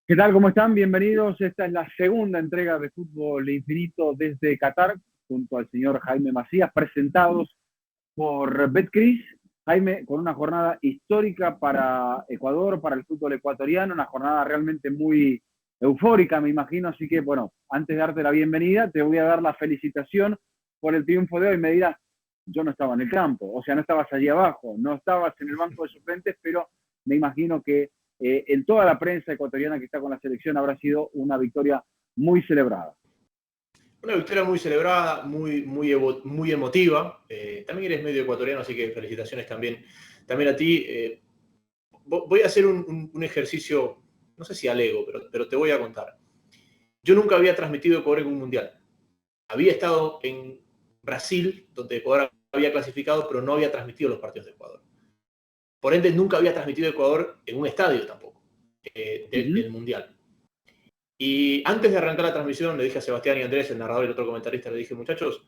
¿Qué tal? ¿Cómo están? Bienvenidos. Esta es la segunda entrega de Fútbol Infinito desde Qatar, junto al señor Jaime Macías, presentados por Betcris. Jaime, con una jornada histórica para Ecuador, para el fútbol ecuatoriano, una jornada realmente muy eufórica, me imagino. Así que, bueno, antes de darte la bienvenida, te voy a dar la felicitación por el triunfo de hoy. Me dirás, yo no estaba en el campo, o sea, no estabas allí abajo, no estabas en el banco de suplentes, pero me imagino que en toda la prensa ecuatoriana que está con la selección habrá sido una victoria muy celebrada. Una victoria muy celebrada, muy emotiva. También eres medio ecuatoriano, así que felicitaciones también a ti. Voy a hacer un ejercicio, no sé si al ego, pero te voy a contar. Yo nunca había transmitido Ecuador en un mundial. Había estado en Brasil, donde Ecuador había clasificado, pero no había transmitido los partidos de Ecuador. Por ende, nunca había transmitido Ecuador en un estadio tampoco, del mundial. Y antes de arrancar la transmisión, le dije a Sebastián y Andrés, el narrador y el otro comentarista, le dije, muchachos,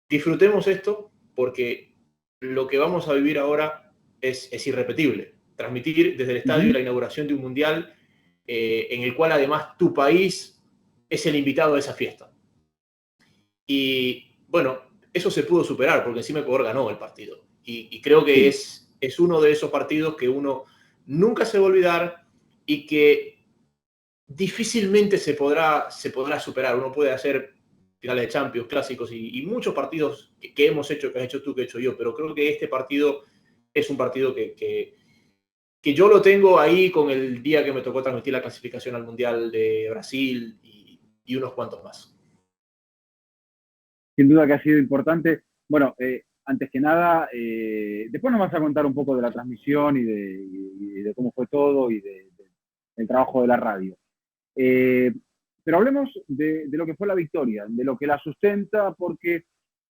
disfrutemos esto porque lo que vamos a vivir ahora es irrepetible. Transmitir desde el estadio la inauguración de un mundial en el cual además tu país es el invitado de esa fiesta. Y bueno, eso se pudo superar porque encima Ecuador ganó el partido. Y creo que Sí. es uno de esos partidos que uno nunca se va a olvidar y que difícilmente se podrá superar. Uno puede hacer finales de Champions, clásicos y muchos partidos que hemos hecho, que has hecho tú, que he hecho yo, pero creo que este partido es un partido que yo lo tengo ahí con el día que me tocó transmitir la clasificación al Mundial de Brasil y unos cuantos más. Sin duda que ha sido importante. Bueno, antes que nada, después nos vas a contar un poco de la transmisión y de cómo fue todo del trabajo de la radio. Eh, pero hablemos de lo que fue la victoria, de lo que la sustenta, porque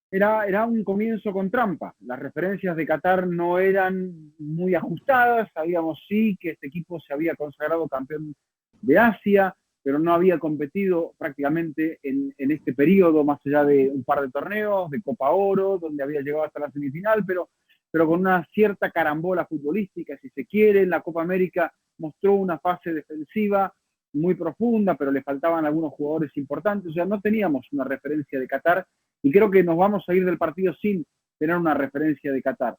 era un comienzo con trampa. Las referencias de Qatar no eran muy ajustadas, sabíamos sí que este equipo se había consagrado campeón de Asia, pero no había competido prácticamente en este periodo, más allá de un par de torneos, de Copa Oro, donde había llegado hasta la semifinal, pero con una cierta carambola futbolística, si se quiere. En la Copa América mostró una fase defensiva muy profunda, pero le faltaban algunos jugadores importantes, o sea, no teníamos una referencia de Qatar y creo que nos vamos a ir del partido sin tener una referencia de Qatar.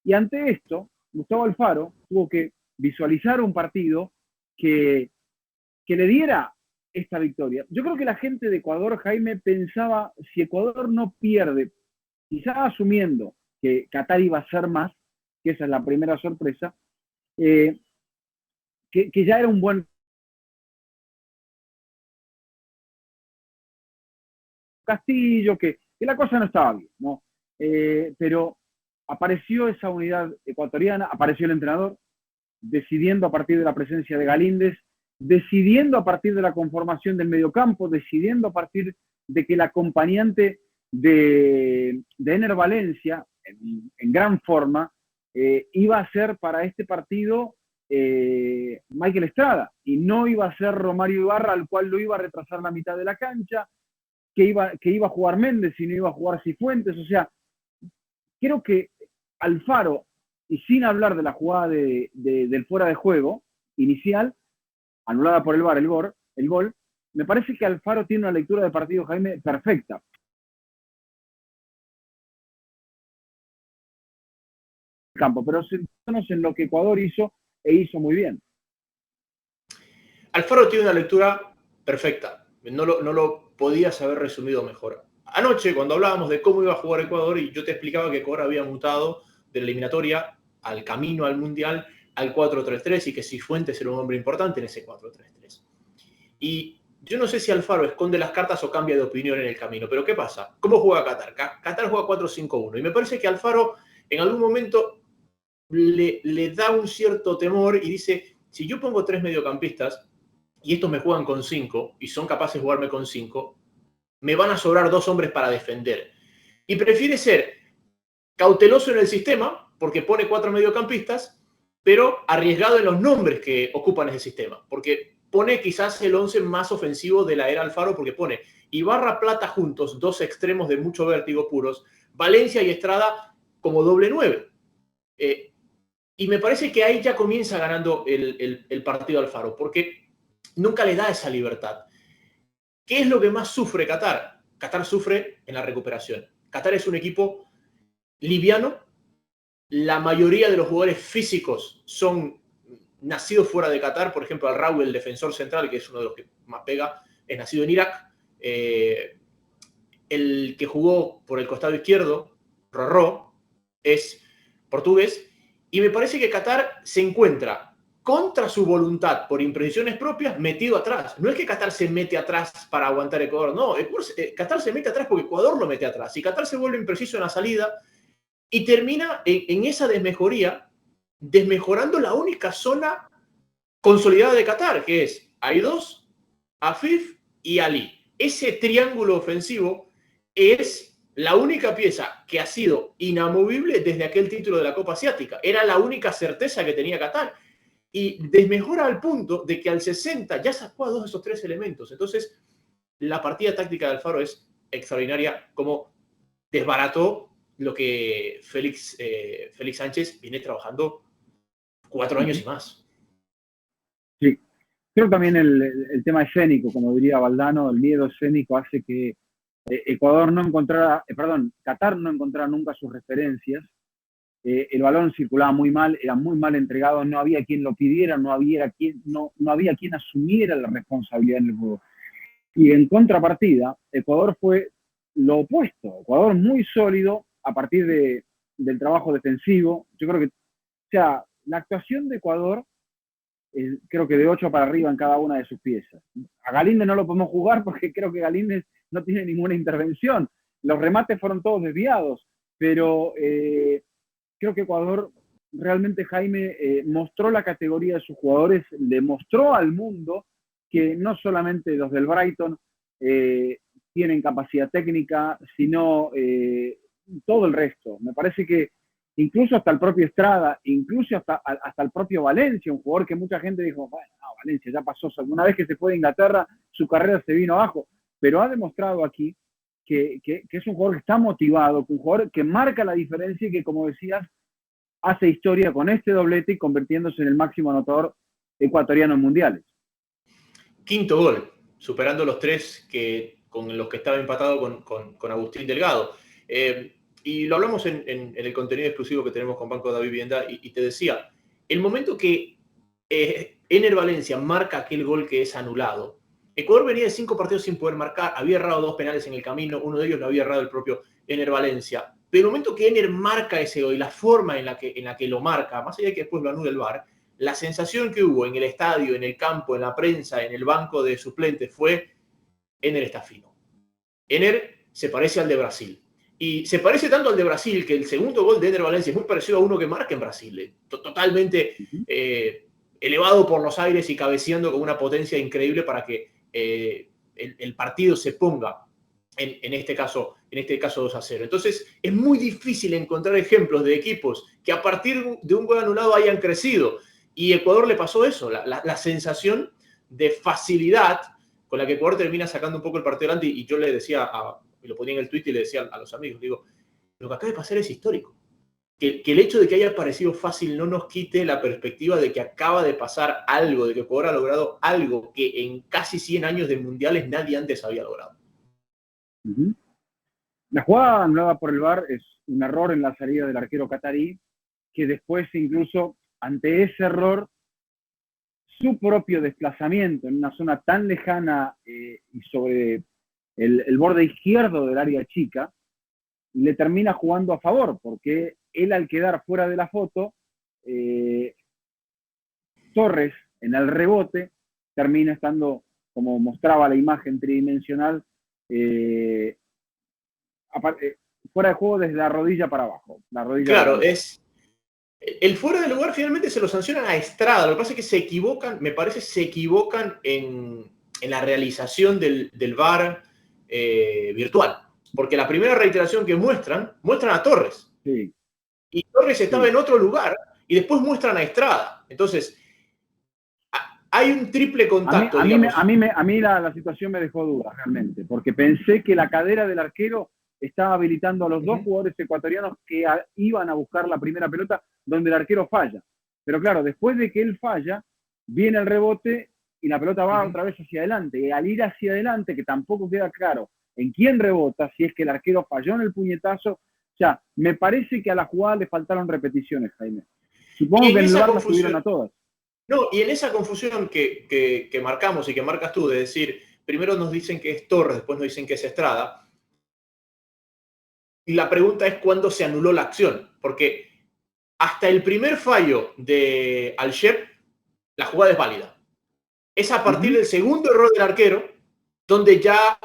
Y ante esto, Gustavo Alfaro tuvo que visualizar un partido que, que le diera esta victoria. Yo creo que la gente de Ecuador, Jaime, pensaba, si Ecuador no pierde, quizás asumiendo que Qatar iba a ser más, que esa es la primera sorpresa, eh, que ya era un buen Castillo, que la cosa no estaba bien, ¿no? Pero apareció esa unidad ecuatoriana, apareció el entrenador, decidiendo a partir de la presencia de Galíndez, decidiendo a partir de la conformación del mediocampo, decidiendo a partir de que el acompañante de Ener Valencia, en gran forma, iba a ser para este partido Michael Estrada, y no iba a ser Romario Ibarra, al cual lo iba a retrasar la mitad de la cancha, que iba a jugar Méndez y no iba a jugar Cifuentes. O sea, creo que Alfaro, y sin hablar de la jugada del fuera de juego inicial, anulada por el VAR, el gol, me parece que Alfaro tiene una lectura de partido, Jaime, perfecta. Campo, pero centrándonos en lo que Ecuador hizo e hizo muy bien. Alfaro tiene una lectura perfecta. No lo podías haber resumido mejor. Anoche, cuando hablábamos de cómo iba a jugar Ecuador, y yo te explicaba que Ecuador había mutado de la eliminatoria al camino al Mundial al 4-3-3 y que Cifuentes era un hombre importante en ese 4-3-3. Y yo no sé si Alfaro esconde las cartas o cambia de opinión en el camino, pero ¿qué pasa? ¿Cómo juega Qatar? Qatar juega 4-5-1 y me parece que Alfaro en algún momento le da un cierto temor y dice, si yo pongo 3 mediocampistas, y estos me juegan con 5 y son capaces de jugarme con 5, me van a sobrar 2 hombres para defender. Y prefiere ser cauteloso en el sistema, porque pone 4 mediocampistas, pero arriesgado en los nombres que ocupan ese sistema, porque pone quizás el 11 más ofensivo de la era Alfaro, porque pone Ibarra, Plata juntos, 2 extremos de mucho vértigo puros, Valencia y Estrada como doble 9. Y me parece que ahí ya comienza ganando el partido Alfaro, porque nunca le da esa libertad. ¿Qué es lo que más sufre Qatar? Qatar sufre en la recuperación. Qatar es un equipo liviano. La mayoría de los jugadores físicos son nacidos fuera de Qatar. Por ejemplo, Al-Rawi, el defensor central, que es uno de los que más pega, es nacido en Irak. El que jugó por el costado izquierdo, Rorró, es portugués. Y me parece que Qatar se encuentra contra su voluntad, por impresiones propias, metido atrás. No es que Qatar se mete atrás para aguantar Ecuador, no. Qatar se mete atrás porque Ecuador lo mete atrás. Y Qatar se vuelve impreciso en la salida y termina en esa desmejoría, desmejorando la única zona consolidada de Qatar, que es Aidos, Afif y Ali. Ese triángulo ofensivo es la única pieza que ha sido inamovible desde aquel título de la Copa Asiática. Era la única certeza que tenía Qatar. Y desmejora al punto de que al 60 ya sacó a 2 de esos 3 elementos. Entonces, la partida táctica de Alfaro es extraordinaria, como desbarató lo que Félix Sánchez viene trabajando 4 años y más. Sí, creo también el tema escénico, como diría Valdano, el miedo escénico hace que Qatar no encontrara nunca sus referencias. El balón circulaba muy mal, era muy mal entregado, no había quien lo pidiera, no había quien asumiera la responsabilidad en el juego. Y en contrapartida, Ecuador fue lo opuesto. Ecuador muy sólido a partir del trabajo defensivo. Yo creo que, o sea, la actuación de Ecuador, creo que de 8 para arriba en cada una de sus piezas. A Galíndez no lo podemos jugar porque creo que Galíndez no tiene ninguna intervención. Los remates fueron todos desviados, pero creo que Ecuador realmente, Jaime, mostró la categoría de sus jugadores, le mostró al mundo que no solamente los del Brighton tienen capacidad técnica, sino todo el resto. Me parece que incluso hasta el propio Estrada, incluso hasta el propio Valencia, un jugador que mucha gente dijo, bueno, no, Valencia ya pasó, una vez que se fue de Inglaterra, su carrera se vino abajo, pero ha demostrado aquí que es un jugador que está motivado, que un jugador que marca la diferencia y que, como decías, hace historia con este doblete y convirtiéndose en el máximo anotador ecuatoriano en mundiales. Quinto gol, superando los 3 con los que estaba empatado con Agustín Delgado. Y lo hablamos en el contenido exclusivo que tenemos con Banco Davivienda y te decía, el momento que Ener Valencia marca aquel gol que es anulado, Ecuador venía de 5 partidos sin poder marcar, había errado 2 penales en el camino, uno de ellos lo había errado el propio Ener Valencia. Pero el momento que Ener marca ese gol y la forma en la que lo marca, más allá de que después lo anule el VAR, la sensación que hubo en el estadio, en el campo, en la prensa, en el banco de suplentes fue: Ener está fino. Ener se parece al de Brasil. Y se parece tanto al de Brasil que el segundo gol de Ener Valencia es muy parecido a uno que marca en Brasil. Totalmente elevado por los aires y cabeceando con una potencia increíble para que el partido se ponga en este caso 2-0. Entonces es muy difícil encontrar ejemplos de equipos que a partir de un gol anulado hayan crecido. Y Ecuador le pasó eso, la sensación de facilidad con la que Ecuador termina sacando un poco el partido adelante. Y yo le decía, lo ponía en el tweet y le decía a los amigos, digo, lo que acaba de pasar es histórico. Que el hecho de que haya parecido fácil no nos quite la perspectiva de que acaba de pasar algo, de que Ecuador ha logrado algo que en casi 100 años de mundiales nadie antes había logrado. Uh-huh. La jugada anulada por el VAR es un error en la salida del arquero catarí, que después incluso ante ese error, su propio desplazamiento en una zona tan lejana y sobre el borde izquierdo del área chica, le termina jugando a favor, porque él al quedar fuera de la foto, Torres en el rebote termina estando, como mostraba la imagen tridimensional, fuera de juego desde la rodilla para abajo. La rodilla claro, es el fuera de lugar. Finalmente se lo sancionan a Estrada. Lo que pasa es que se equivocan en la realización del VAR virtual. Porque la primera reiteración que muestran a Torres. Sí. Y Torres estaba en otro lugar y después muestran a Estrada. Entonces, hay un triple contacto. A mí la situación me dejó duda realmente, porque pensé que la cadera del arquero estaba habilitando a los dos jugadores ecuatorianos que iban a buscar la primera pelota donde el arquero falla. Pero claro, después de que él falla, viene el rebote y la pelota va otra vez hacia adelante. Y al ir hacia adelante, que tampoco queda claro en quién rebota, si es que el arquero falló en el puñetazo. O sea, me parece que a la jugada le faltaron repeticiones, Jaime. Supongo que en el VAR las tuvieron a todas. No, y en esa confusión que marcamos y que marcas tú, de decir, primero nos dicen que es Torres, después nos dicen que es Estrada, y la pregunta es cuándo se anuló la acción, porque hasta el primer fallo de Alchep, la jugada es válida. Es a partir del segundo error del arquero, donde ya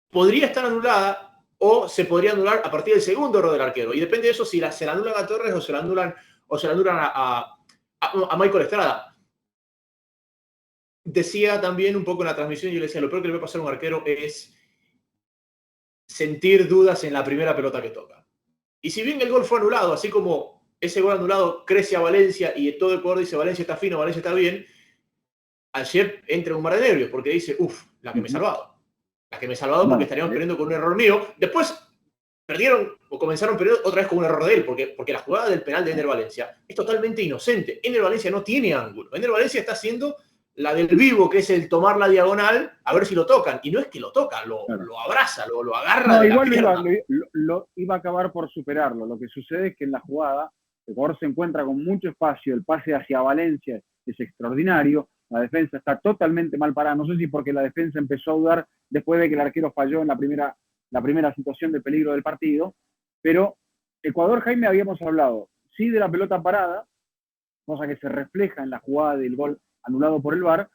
podría estar anulada o se podría anular a partir del segundo error del arquero. Y depende de eso si se la anulan a Torres o se la anulan a Michael Estrada. Decía también un poco en la transmisión, yo le decía, lo peor que le puede pasar a un arquero es sentir dudas en la primera pelota que toca. Y si bien el gol fue anulado, así como ese gol anulado crece a Valencia y todo Ecuador dice Valencia está fino, Valencia está bien, Alchep entra en un mar de nervios porque dice, la que me he salvado. La que me he salvado porque estaríamos perdiendo con un error mío. Después perdieron o comenzaron perdiendo otra vez con un error de él, porque la jugada del penal de Ener Valencia es totalmente inocente. Ener Valencia no tiene ángulo. Ener Valencia está haciendo la del vivo, que es el tomar la diagonal, a ver si lo tocan. Y no es que lo toca, lo abraza, lo agarra. No, igual lo iba a acabar por superarlo. Lo que sucede es que en la jugada, Ecuador se encuentra con mucho espacio, el pase hacia Valencia es extraordinario, la defensa está totalmente mal parada. No sé si porque la defensa empezó a dudar después de que el arquero falló en la primera situación de peligro del partido, pero Ecuador, Jaime, habíamos hablado, sí, de la pelota parada, cosa que se refleja en la jugada del gol anulado por el VAR,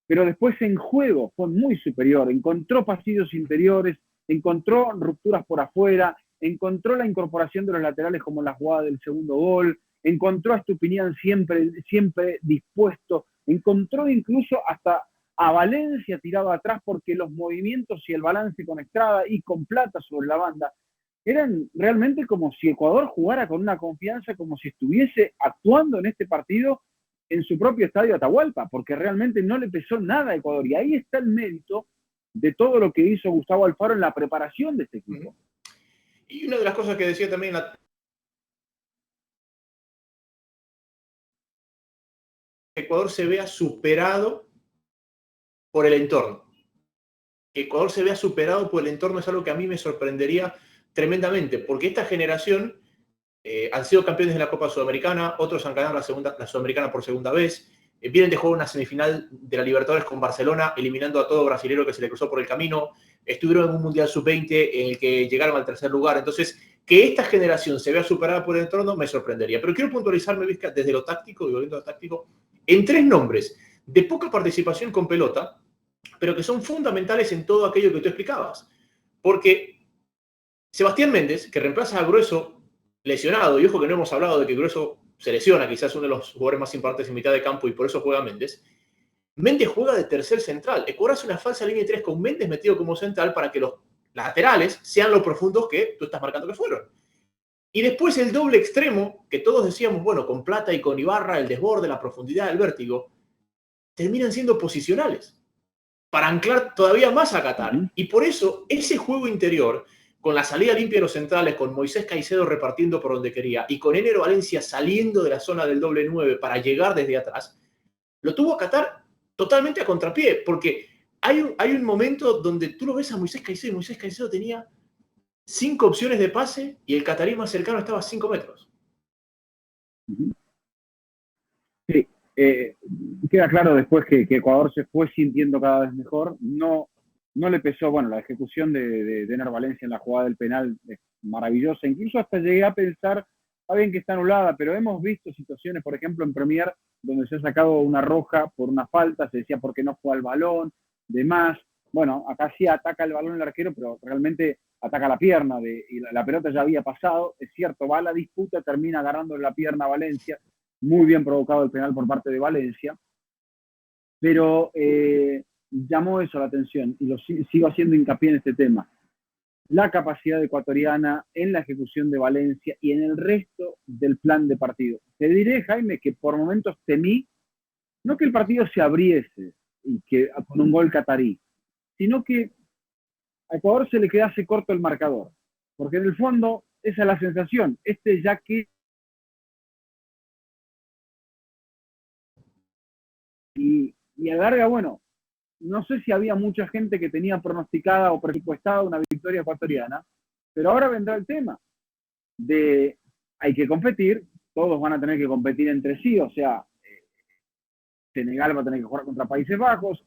pero después en juego fue muy superior, encontró pasillos interiores, encontró rupturas por afuera, encontró la incorporación de los laterales como en la jugada del segundo gol, encontró a Estupiñán siempre dispuesto, encontró incluso hasta a Valencia tirado atrás porque los movimientos y el balance con Estrada y con Plata sobre la banda eran realmente como si Ecuador jugara con una confianza, como si estuviese actuando en este partido en su propio estadio Atahualpa, porque realmente no le pesó nada a Ecuador. Y ahí está el mérito de todo lo que hizo Gustavo Alfaro en la preparación de este equipo. Y una de las cosas que decía también Ecuador se vea superado por el entorno. Que Ecuador se vea superado por el entorno es algo que a mí me sorprendería tremendamente, porque esta generación han sido campeones de la Copa Sudamericana, otros han ganado la Sudamericana por segunda vez, vienen de jugar una semifinal de la Libertadores con Barcelona, eliminando a todo brasilero que se le cruzó por el camino, estuvieron en un Mundial Sub-20 en el que llegaron al tercer lugar. Entonces, que esta generación se vea superada por el entorno me sorprendería. Pero quiero puntualizarme, Vizca, desde lo táctico y volviendo a lo táctico, en tres nombres de poca participación con pelota, pero que son fundamentales en todo aquello que tú explicabas. Porque Sebastián Méndez, que reemplaza a Grueso lesionado, y ojo que no hemos hablado de que Grueso se lesiona, quizás uno de los jugadores más importantes en mitad de campo, y por eso juega Méndez. Méndez juega de tercer central. Ecuador hace una falsa línea de 3 con Méndez metido como central para que los laterales sean los profundos que tú estás marcando que fueron. Y después el doble extremo, que todos decíamos, bueno, con Plata y con Ibarra, el desborde, la profundidad, el vértigo, terminan siendo posicionales para anclar todavía más a Qatar. Y por eso ese juego interior, con la salida limpia de los centrales, con Moisés Caicedo repartiendo por donde quería y con Ener Valencia saliendo de la zona del doble 9 para llegar desde atrás, lo tuvo a Qatar totalmente a contrapié, porque hay un momento donde tú lo ves a Moisés Caicedo y Moisés Caicedo tenía 5 opciones de pase y el catarí más cercano estaba a 5 metros. Sí, queda claro después que Ecuador se fue sintiendo cada vez mejor. No le pesó, bueno, la ejecución de Ener Valencia en la jugada del penal es maravillosa. Incluso hasta llegué a pensar, está bien que está anulada, pero hemos visto situaciones, por ejemplo, en Premier, donde se ha sacado una roja por una falta, se decía por qué no fue al balón, demás. Bueno, acá sí ataca el balón el arquero, pero realmente ataca la pierna y la pelota ya había pasado. Es cierto, va a la disputa, termina agarrando la pierna a Valencia. Muy bien provocado el penal por parte de Valencia, pero llamó eso la atención y sigo haciendo hincapié en este tema. La capacidad ecuatoriana en la ejecución de Valencia y en el resto del plan de partido. Te diré, Jaime, que por momentos temí, no que el partido se abriese y que con un gol catarí, sino que a Ecuador se le quedase corto el marcador, porque en el fondo esa es la sensación. Ya que y Y a la larga, bueno, no sé si había mucha gente que tenía pronosticada o presupuestada una victoria ecuatoriana, pero ahora vendrá el tema de hay que competir, todos van a tener que competir entre sí, o sea, Senegal va a tener que jugar contra Países Bajos,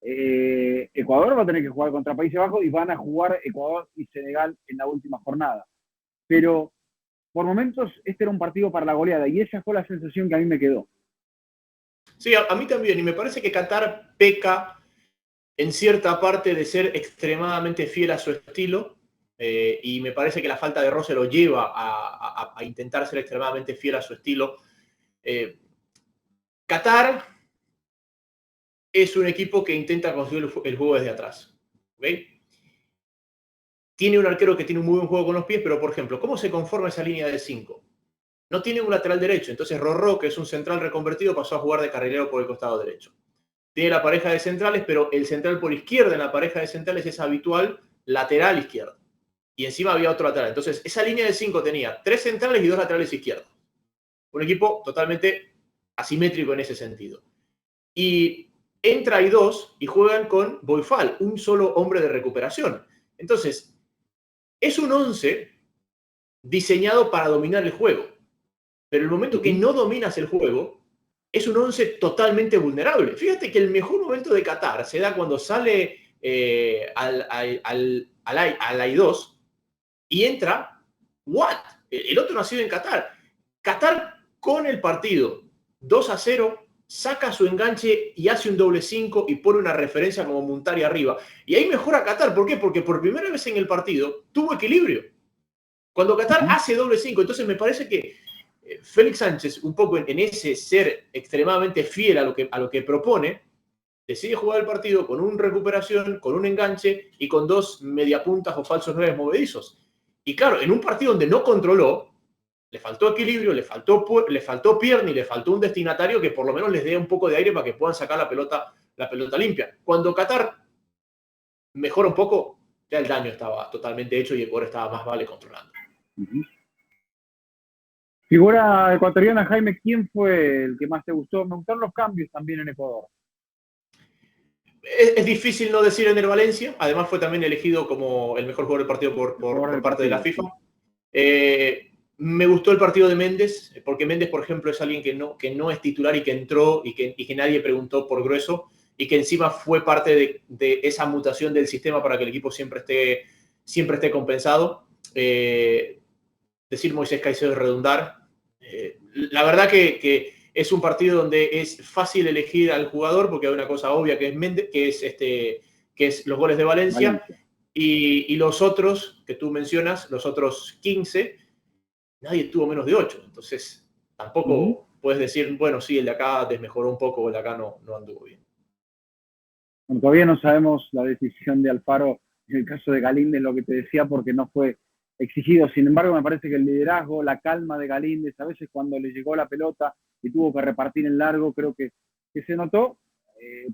Ecuador va a tener que jugar contra Países Bajos y van a jugar Ecuador y Senegal en la última jornada. Pero por momentos este era un partido para la goleada y esa fue la sensación que a mí me quedó. Sí, a mí también, y me parece que Qatar peca en cierta parte de ser extremadamente fiel a su estilo, y me parece que la falta de roce lo lleva a intentar ser extremadamente fiel a su estilo. Qatar es un equipo que intenta construir el juego desde atrás. ¿Okay? Tiene un arquero que tiene un muy buen juego con los pies, pero por ejemplo, ¿cómo se conforma esa línea de 5? No tiene un lateral derecho, entonces Rorró, que es un central reconvertido, pasó a jugar de carrilero por el costado derecho. Tiene la pareja de centrales, pero el central por izquierda en la pareja de centrales es habitual lateral izquierdo. Y encima había otro lateral. Entonces, esa línea de 5 tenía 3 centrales y 2 laterales izquierdos. Un equipo totalmente asimétrico en ese sentido. Y entra y 2 y juegan con Boifal, un solo hombre de recuperación. Entonces, es un 11 diseñado para dominar el juego. Pero el momento que no dominas el juego, es un 11 totalmente vulnerable. Fíjate que el mejor momento de Qatar se da cuando sale al AI2 y entra Watt. El otro nacido en Qatar. Qatar con el partido 2-0 saca su enganche y hace un doble 5 y pone una referencia como Muntari arriba. Y ahí mejora Qatar. ¿Por qué? Porque por primera vez en el partido tuvo equilibrio. Cuando Qatar hace doble 5, entonces me parece que Félix Sánchez, un poco en ese ser extremadamente fiel a lo que propone, decide jugar el partido con una recuperación, con un enganche y con 2 mediapuntas o falsos 9 movedizos. Y claro, en un partido donde no controló, le faltó equilibrio, le faltó pierna y le faltó un destinatario que por lo menos les dé un poco de aire para que puedan sacar la pelota limpia. Cuando Qatar mejora un poco, ya el daño estaba totalmente hecho y Ecuador estaba más vale controlando. Figura ecuatoriana, Jaime, ¿quién fue el que más te gustó? Me gustaron los cambios también en Ecuador. Es difícil no decir Ener Valencia, además fue también elegido como el mejor jugador del partido por parte de la FIFA. Me gustó el partido de Méndez, porque Méndez, por ejemplo, es alguien que no es titular y que entró y que nadie preguntó por Grueso y que encima fue parte de esa mutación del sistema para que el equipo siempre esté compensado. Decir Moisés Caicedo es redundar. La verdad que es un partido donde es fácil elegir al jugador porque hay una cosa obvia que es Méndez, que es los goles de Valencia. Y los otros que tú mencionas, los otros 15, nadie tuvo menos de 8. Entonces, tampoco puedes decir, bueno, sí, el de acá desmejoró un poco o el de acá no anduvo bien. Bueno, todavía no sabemos la decisión de Alfaro en el caso de Galíndez, lo que te decía, porque no fue exigido. Sin embargo, me parece que el liderazgo, la calma de Galíndez, a veces cuando le llegó la pelota y tuvo que repartir en largo, creo que se notó.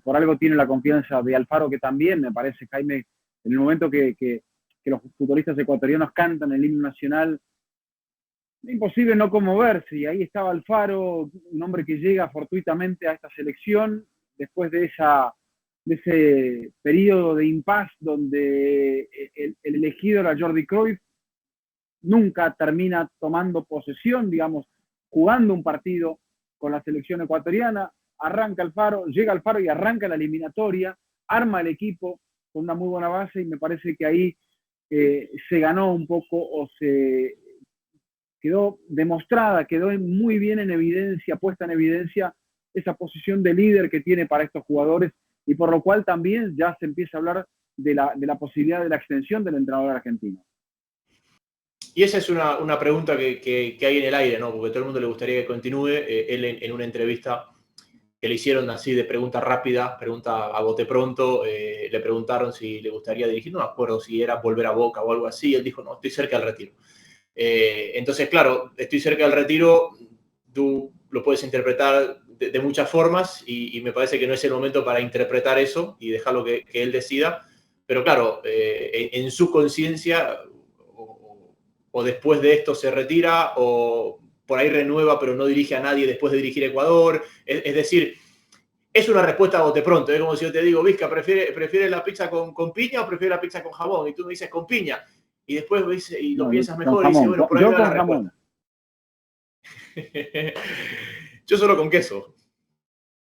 Por algo tiene la confianza de Alfaro, que también, me parece, Jaime, en el momento que los futbolistas ecuatorianos cantan el himno nacional, es imposible no conmoverse. Y ahí estaba Alfaro, un hombre que llega fortuitamente a esta selección después de ese periodo de impas donde el elegido era Jordi Cruyff, nunca termina tomando posesión, digamos, jugando un partido con la selección ecuatoriana. Arranca Alfaro, llega Alfaro y arranca la eliminatoria, arma el equipo con una muy buena base y me parece que ahí se ganó un poco o se quedó demostrada, quedó muy bien en evidencia, puesta en evidencia esa posición de líder que tiene para estos jugadores y por lo cual también ya se empieza a hablar de la posibilidad de la extensión del entrenador argentino. Y esa es una pregunta que hay en el aire, ¿no? Porque a todo el mundo le gustaría que continúe. Él en una entrevista que le hicieron así de pregunta rápida, pregunta a bote pronto, le preguntaron si le gustaría dirigir, no me acuerdo si era volver a Boca o algo así, él dijo, no, estoy cerca del retiro. Entonces, claro, estoy cerca del retiro, tú lo puedes interpretar de muchas formas y me parece que no es el momento para interpretar eso y dejarlo que él decida, pero claro, en su conciencia o después de esto se retira o por ahí renueva pero no dirige a nadie después de dirigir Ecuador, es decir, Es una respuesta a bote pronto, es como si yo te digo, Vizca, ¿prefiere la pizza con piña o prefiere la pizza con jamón? Y tú me dices con piña. Y después y lo piensas mejor y dices, bueno, por ahí yo va con la jamón. respuesta. Yo solo con queso.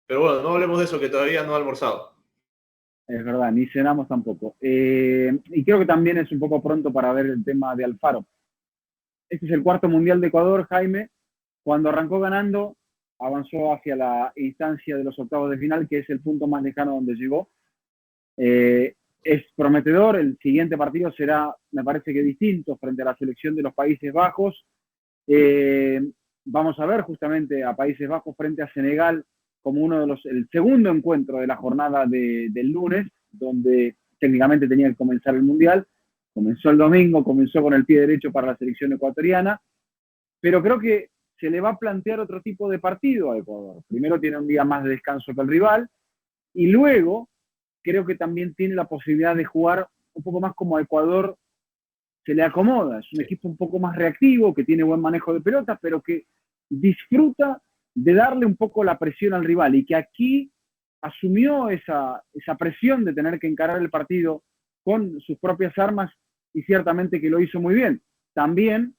Pero bueno, no hablemos de eso, que todavía no he almorzado. Es verdad, ni cenamos tampoco. Y creo que también es un poco pronto para ver el tema de Alfaro. Este es el cuarto Mundial de Ecuador, Jaime. Cuando arrancó ganando, avanzó hacia la instancia de los octavos de final, que es el punto más lejano donde llegó. Es prometedor, el siguiente partido será, me parece que distinto, frente a la selección de los Países Bajos. Vamos a ver justamente a Países Bajos frente a Senegal como el segundo encuentro de la jornada del lunes, donde técnicamente tenía que comenzar el Mundial. Comenzó el domingo, comenzó con el pie derecho para la selección ecuatoriana, pero creo que se le va a plantear otro tipo de partido a Ecuador. Primero tiene un día más de descanso que el rival, y luego creo que también tiene la posibilidad de jugar un poco más como a Ecuador se le acomoda. Es un equipo un poco más reactivo, que tiene buen manejo de pelota, pero que disfruta de darle un poco la presión al rival y que aquí asumió esa presión de tener que encarar el partido con sus propias armas y ciertamente que lo hizo muy bien. También,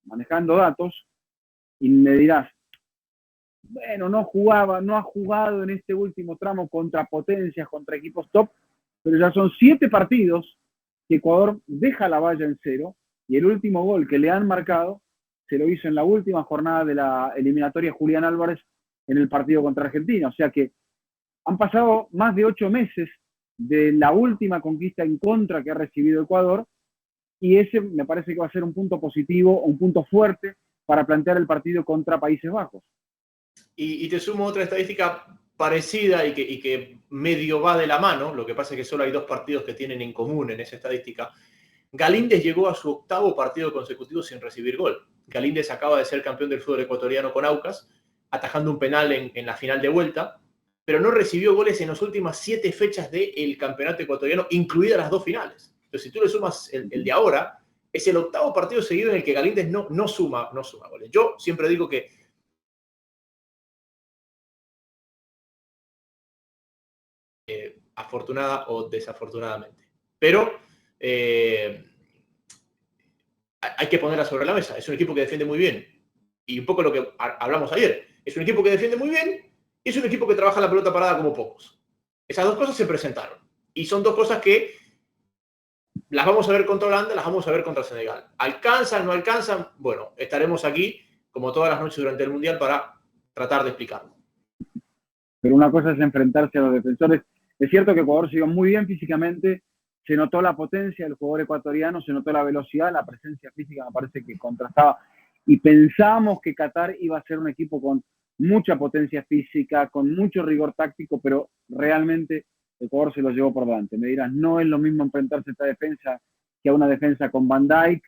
manejando datos, y me dirás, bueno, no ha jugado en este último tramo contra potencias, contra equipos top, pero ya son 7 partidos que Ecuador deja la valla en 0 y el último gol que le han marcado se lo hizo en la última jornada de la eliminatoria Julián Álvarez en el partido contra Argentina. O sea que han pasado más de 8 meses de la última conquista en contra que ha recibido Ecuador y ese me parece que va a ser un punto positivo, un punto fuerte para plantear el partido contra Países Bajos. Y te sumo otra estadística parecida y que medio va de la mano, lo que pasa es que solo hay 2 partidos que tienen en común en esa estadística. Galíndez llegó a su 8º partido consecutivo sin recibir gol. Galíndez acaba de ser campeón del fútbol ecuatoriano con Aucas, atajando un penal en la final de vuelta, pero no recibió goles en las últimas 7 fechas del campeonato ecuatoriano, incluidas las 2 finales. Entonces, si tú le sumas el de ahora, es el 8º partido seguido en el que Galíndez no suma goles. Yo siempre digo que afortunada o desafortunadamente. Pero hay que ponerla sobre la mesa. Es un equipo que defiende muy bien. Y un poco lo que hablamos ayer. Es un equipo que defiende muy bien y es un equipo que trabaja la pelota parada como pocos. Esas 2 cosas se presentaron. Y son 2 cosas que las vamos a ver contra Holanda, las vamos a ver contra Senegal. ¿Alcanzan, no alcanzan? Bueno, estaremos aquí como todas las noches durante el Mundial para tratar de explicarlo. Pero una cosa es enfrentarse a los defensores. Es cierto que Ecuador siguió muy bien físicamente, se notó la potencia del jugador ecuatoriano, se notó la velocidad, la presencia física me parece que contrastaba. Y pensamos que Qatar iba a ser un equipo con mucha potencia física, con mucho rigor táctico, pero realmente Ecuador se lo llevó por delante. Me dirás, no es lo mismo enfrentarse a esta defensa que a una defensa con Van Dijk,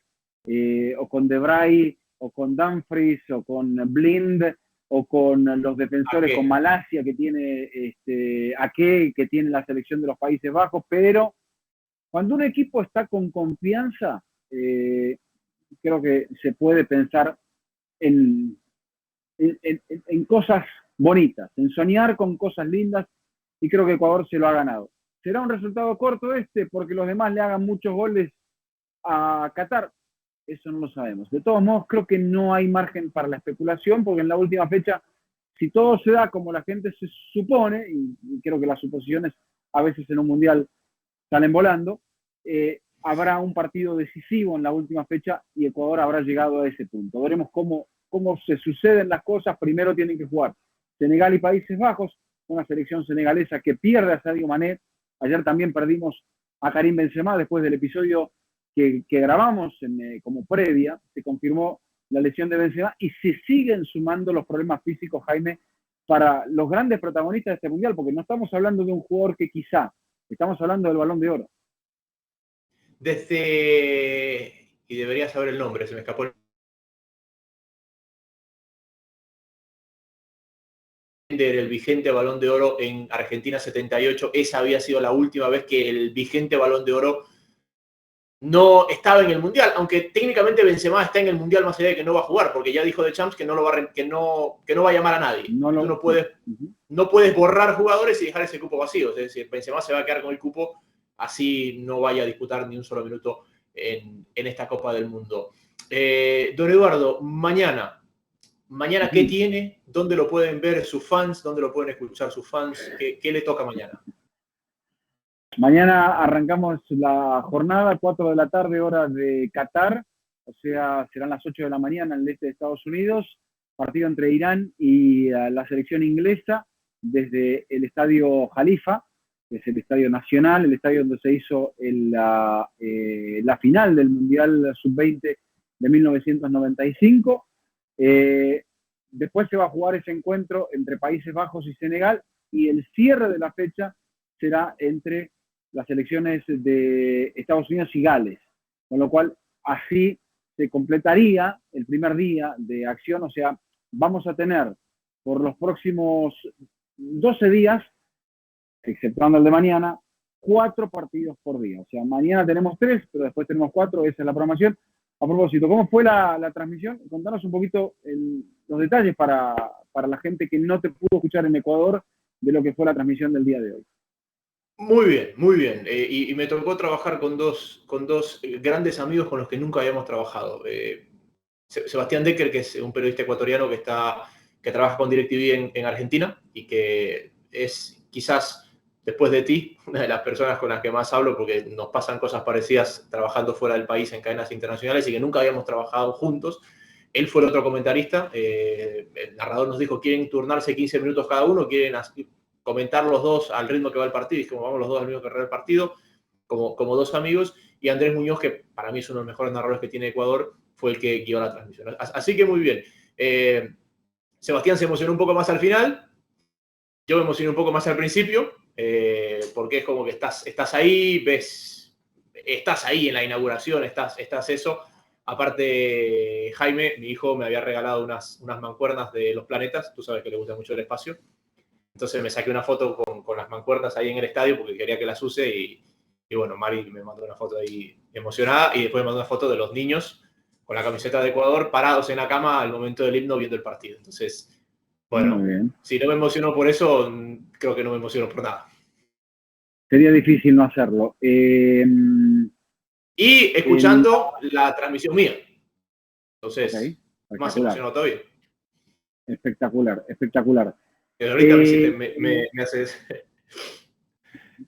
o con De Vrij, o con Dumfries, o con Blind, o con los defensores, con Malasia, que tiene Ake, que tiene la selección de los Países Bajos, pero cuando un equipo está con confianza, creo que se puede pensar en cosas bonitas, en soñar con cosas lindas, y creo que Ecuador se lo ha ganado. ¿Será un resultado corto porque los demás le hagan muchos goles a Qatar? Eso no lo sabemos. De todos modos, creo que no hay margen para la especulación, porque en la última fecha, si todo se da como la gente se supone, y creo que las suposiciones a veces en un mundial salen volando, habrá un partido decisivo en la última fecha y Ecuador habrá llegado a ese punto. Veremos cómo se suceden las cosas. Primero tienen que jugar Senegal y Países Bajos, una selección senegalesa que pierde a Sadio Mané. Ayer también perdimos a Karim Benzema después del episodio que grabamos como previa. Se confirmó la lesión de Benzema y se siguen sumando los problemas físicos, Jaime, para los grandes protagonistas de este mundial, porque no estamos hablando de un jugador que quizá, estamos hablando del Balón de Oro. Y debería saber el nombre, se me escapó el vigente Balón de Oro en Argentina 78. Esa había sido la última vez que el vigente Balón de Oro no estaba en el Mundial, aunque técnicamente Benzema está en el Mundial más allá de que no va a jugar, porque ya dijo de Champs que no va a llamar a nadie. No no puedes borrar jugadores y dejar ese cupo vacío. Es decir, Benzema se va a quedar con el cupo, así no vaya a disputar ni un solo minuto en esta Copa del Mundo. Don Eduardo, mañana ¿qué tiene? ¿Dónde lo pueden ver sus fans? ¿Dónde lo pueden escuchar sus fans? ¿Qué le toca mañana? Mañana arrancamos la jornada, 4 de la tarde, hora de Qatar, o sea, serán las 8 de la mañana en el este de Estados Unidos, partido entre Irán y la selección inglesa desde el estadio Jalifa, que es el estadio nacional, el estadio donde se hizo la final del Mundial Sub-20 de 1995. Después se va a jugar ese encuentro entre Países Bajos y Senegal, y el cierre de la fecha será entre las elecciones de Estados Unidos y Gales, con lo cual así se completaría el primer día de acción, o sea, vamos a tener por los próximos 12 días, exceptuando el de mañana, 4 partidos por día, o sea, mañana tenemos 3, pero después tenemos 4, esa es la programación. A propósito, ¿cómo fue la transmisión? Contanos un poquito los detalles para la gente que no te pudo escuchar en Ecuador de lo que fue la transmisión del día de hoy. Muy bien, muy bien. Y me tocó trabajar con dos grandes amigos con los que nunca habíamos trabajado. Sebastián Decker, que es un periodista ecuatoriano que trabaja con DirecTV en Argentina y que es quizás, después de ti, una de las personas con las que más hablo porque nos pasan cosas parecidas trabajando fuera del país en cadenas internacionales y que nunca habíamos trabajado juntos. Él fue el otro comentarista. El narrador nos dijo, ¿quieren turnarse 15 minutos cada uno? ¿Quieren comentar los dos al ritmo que va el partido? Y como vamos los dos al mismo que va el partido, como dos amigos. Y Andrés Muñoz, que para mí es uno de los mejores narradores que tiene Ecuador, fue el que guió la transmisión. Así que muy bien. Sebastián se emocionó un poco más al final. Yo me emocioné un poco más al principio, porque es como que estás ahí, estás ahí en la inauguración, estás eso. Aparte, Jaime, mi hijo, me había regalado unas mancuernas de los planetas. Tú sabes que le gusta mucho el espacio. Entonces me saqué una foto con las mancuernas ahí en el estadio porque quería que las use y bueno, Mari me mandó una foto ahí emocionada y después me mandó una foto de los niños con la camiseta de Ecuador parados en la cama al momento del himno viendo el partido. Entonces, bueno, si no me emociono por eso, creo que no me emociono por nada. Sería difícil no hacerlo. Y escuchando la transmisión mía. Entonces, más emocionado todavía. Espectacular, espectacular. Que ahorita me haces...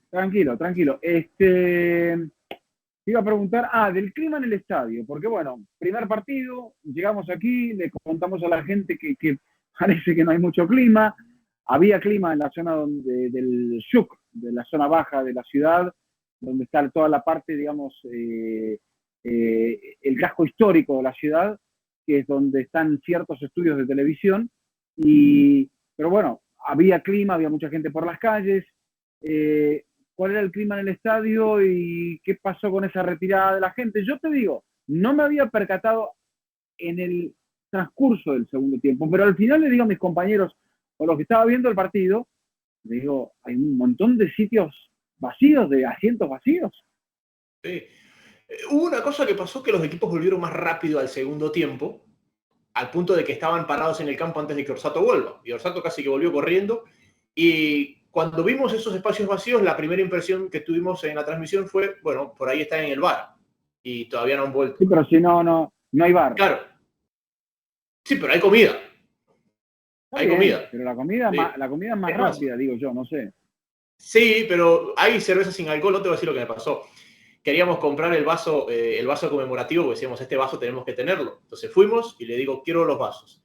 Tranquilo. Te iba a preguntar, del clima en el estadio, porque bueno, primer partido, llegamos aquí, le contamos a la gente que parece que no hay mucho clima. Había clima en la zona del Shuk, de la zona baja de la ciudad, donde está toda la parte, digamos, el casco histórico de la ciudad, que es donde están ciertos estudios de televisión. Pero bueno, había clima, había mucha gente por las calles. ¿Cuál era el clima en el estadio y qué pasó con esa retirada de la gente? Yo te digo, no me había percatado en el transcurso del segundo tiempo, pero al final le digo a mis compañeros, o los que estaba viendo el partido, le digo, hay un montón de sitios vacíos, de asientos vacíos. Sí. Hubo una cosa que pasó, que los equipos volvieron más rápido al segundo tiempo, al punto de que estaban parados en el campo antes de que Orsato vuelva. Y Orsato casi que volvió corriendo. Y cuando vimos esos espacios vacíos, la primera impresión que tuvimos en la transmisión fue, bueno, por ahí están en el bar. Y todavía no han vuelto. Sí, pero si no hay bar. Claro. Sí, pero hay comida. Hay comida. Pero la comida es más rápida, digo yo, no sé. Sí, pero hay cerveza sin alcohol. No te voy a decir lo que me pasó. Queríamos comprar el vaso conmemorativo, porque decíamos, este vaso tenemos que tenerlo. Entonces fuimos y le digo, quiero los vasos.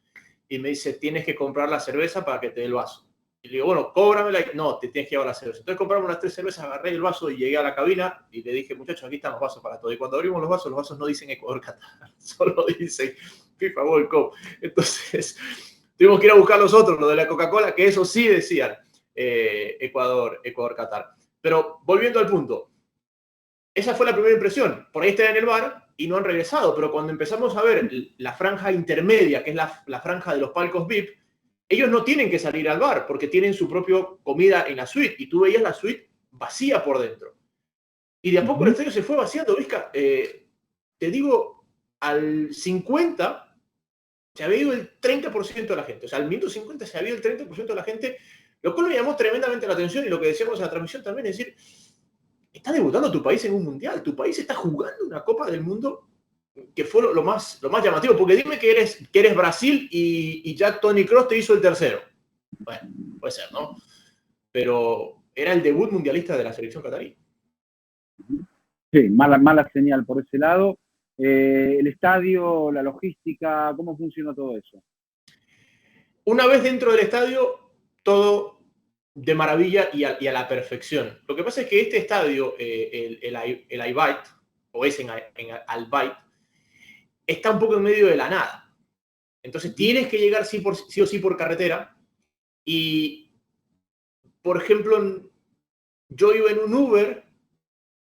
Y me dice, tienes que comprar la cerveza para que te dé el vaso. Y le digo, bueno, cóbramela. No, te tienes que llevar la cerveza. Entonces compramos las 3 cervezas, agarré el vaso y llegué a la cabina y le dije, muchachos, aquí están los vasos para todo. Y cuando abrimos los vasos no dicen Ecuador Qatar, solo dicen FIFA World Cup. Entonces tuvimos que ir a buscar los otros, los de la Coca-Cola, que eso sí decían Ecuador Qatar. Pero volviendo al punto, esa fue la primera impresión. Por ahí están en el bar y no han regresado, pero cuando empezamos a ver la franja intermedia, que es la franja de los palcos VIP, ellos no tienen que salir al bar porque tienen su propia comida en la suite y tú veías la suite vacía por dentro. Y de a poco el estadio se fue vaciando, Vizca. Te digo, al 50 se había ido el 30% de la gente. O sea, al minuto 50 se había ido el 30% de la gente Lo cual me llamó tremendamente la atención y lo que decíamos en la transmisión también es decir, está debutando tu país en un mundial, tu país está jugando una Copa del Mundo que fue lo más llamativo, porque dime que eres Brasil y ya Toni Kroos te hizo el tercero. Bueno, puede ser, ¿no? Pero era el debut mundialista de la selección catarí. Sí, mala señal por ese lado. El estadio, la logística, ¿cómo funciona todo eso? Una vez dentro del estadio, todo de maravilla y a la perfección. Lo que pasa es que este estadio, el Al Bayt, o es en Al Bayt, está un poco en medio de la nada. Entonces tienes que llegar sí o sí por carretera. Y, por ejemplo, yo iba en un Uber,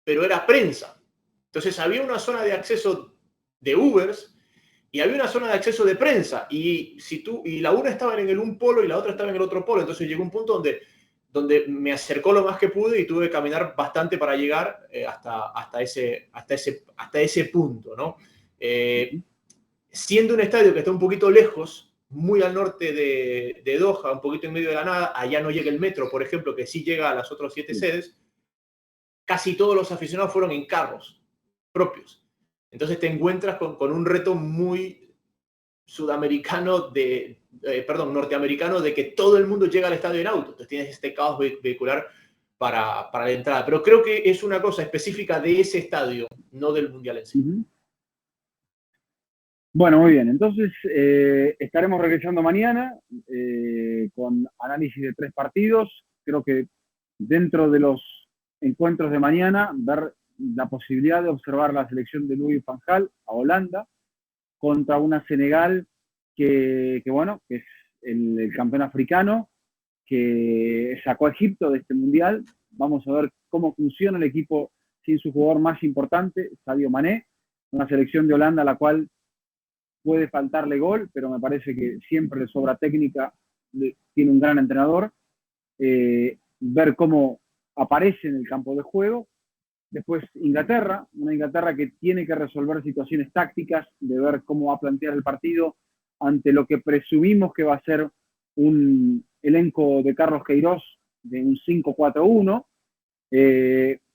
pero era prensa. Entonces había una zona de acceso de Ubers y había una zona de acceso de prensa. Y la una estaba en un polo y la otra estaba en el otro polo. Entonces llegó un punto donde me acercó lo más que pude y tuve que caminar bastante para llegar hasta ese punto, ¿no? Siendo un estadio que está un poquito lejos, muy al norte de Doha, un poquito en medio de la nada, allá no llega el metro, por ejemplo, que sí llega a las otras 7 sedes, casi todos los aficionados fueron en carros propios. Entonces te encuentras con un reto muy norteamericano de que todo el mundo llega al estadio en auto. Entonces tienes este caos vehicular para la entrada. Pero creo que es una cosa específica de ese estadio, no del Mundial en sí. Bueno, muy bien. Entonces, estaremos regresando mañana con análisis de 3 partidos. Creo que dentro de los encuentros de mañana, ver la posibilidad de observar la selección de Louis van Gaal a Holanda contra una Senegal que es el campeón africano, que sacó a Egipto de este mundial. Vamos a ver cómo funciona el equipo sin su jugador más importante, Sadio Mané. Una selección de Holanda a la cual puede faltarle gol, pero me parece que siempre le sobra técnica, tiene un gran entrenador. Ver cómo aparece en el campo de juego. Después Inglaterra, una Inglaterra que tiene que resolver situaciones tácticas, de ver cómo va a plantear el partido ante lo que presumimos que va a ser un elenco de Carlos Queiroz de un 5-4-1.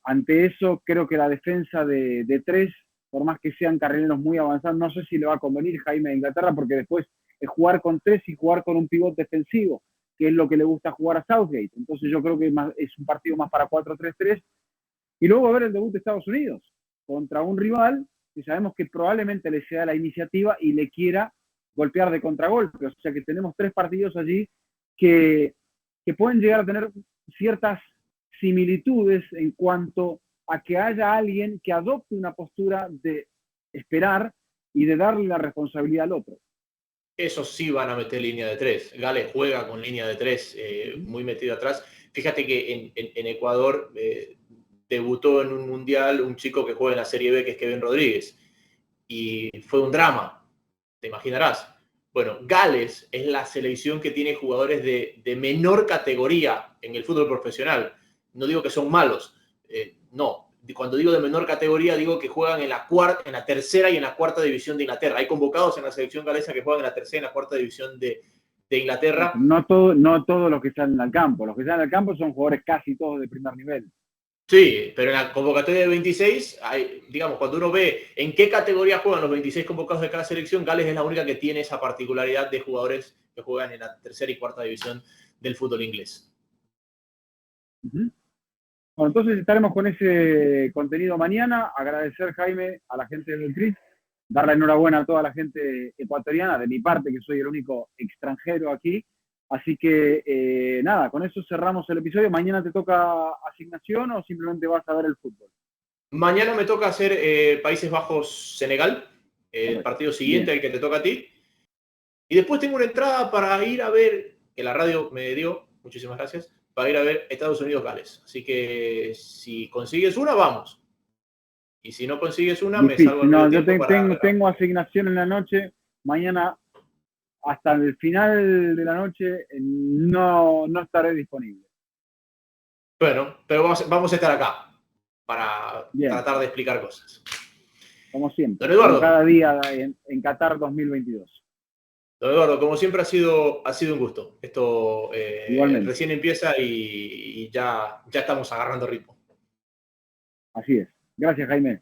Ante eso, creo que la defensa de 3, por más que sean carrileros muy avanzados, no sé si le va a convenir Jaime a Inglaterra, porque después es jugar con 3 y jugar con un pivote defensivo, que es lo que le gusta jugar a Southgate. Entonces yo creo que es un partido más para 4-3-3. Y luego ver el debut de Estados Unidos contra un rival que sabemos que probablemente le sea la iniciativa y le quiera golpear de contragolpe. O sea que tenemos 3 partidos allí que pueden llegar a tener ciertas similitudes en cuanto a que haya alguien que adopte una postura de esperar y de darle la responsabilidad al otro. Esos sí van a meter línea de 3. Gales juega con línea de 3 muy metido atrás. Fíjate que en Ecuador debutó en un mundial un chico que juega en la Serie B, que es Kevin Rodríguez. Y fue un drama, te imaginarás. Bueno, Gales es la selección que tiene jugadores de menor categoría en el fútbol profesional. No digo que son malos, no. Cuando digo de menor categoría, digo que juegan en la tercera y en la cuarta división de Inglaterra. Hay convocados en la selección galesa que juegan en la tercera y en la cuarta división de Inglaterra. No todos los que salen al campo. Los que salen al campo son jugadores casi todos de primer nivel. Sí, pero en la convocatoria de 26, digamos, cuando uno ve en qué categoría juegan los 26 convocados de cada selección, Gales es la única que tiene esa particularidad de jugadores que juegan en la tercera y cuarta división del fútbol inglés. Bueno, entonces estaremos con ese contenido mañana. Agradecer, Jaime, a la gente del CRIS, darle enhorabuena a toda la gente ecuatoriana, de mi parte, que soy el único extranjero aquí. Así que, nada, con eso cerramos el episodio. ¿Mañana te toca asignación o simplemente vas a ver el fútbol? Mañana me toca hacer Países Bajos-Senegal, el partido siguiente, el que te toca a ti. Y después tengo una entrada para ir a ver, que la radio me dio, muchísimas gracias, para ir a ver Estados Unidos-Gales. Así que si consigues una, vamos. Y si no consigues una, difícil, me salgo al no, yo tengo asignación en la noche. Mañana, hasta el final de la noche, no estaré disponible. Bueno, pero vamos a estar acá para tratar de explicar cosas. Como siempre, Don Eduardo. cada día en Qatar 2022. Don Eduardo, como siempre ha sido un gusto. Esto Igualmente, recién empieza y ya estamos agarrando ritmo. así es. Gracias, Jaime.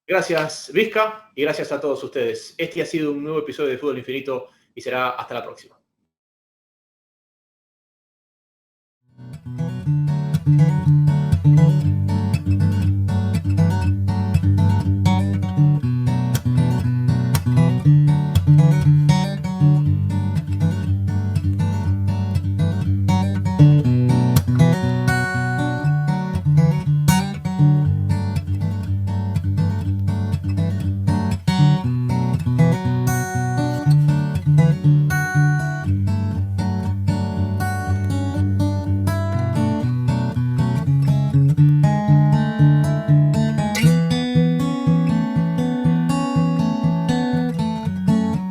Gracias, Vizca, y gracias a todos ustedes. Este ha sido un nuevo episodio de Fútbol Infinito y será hasta la próxima.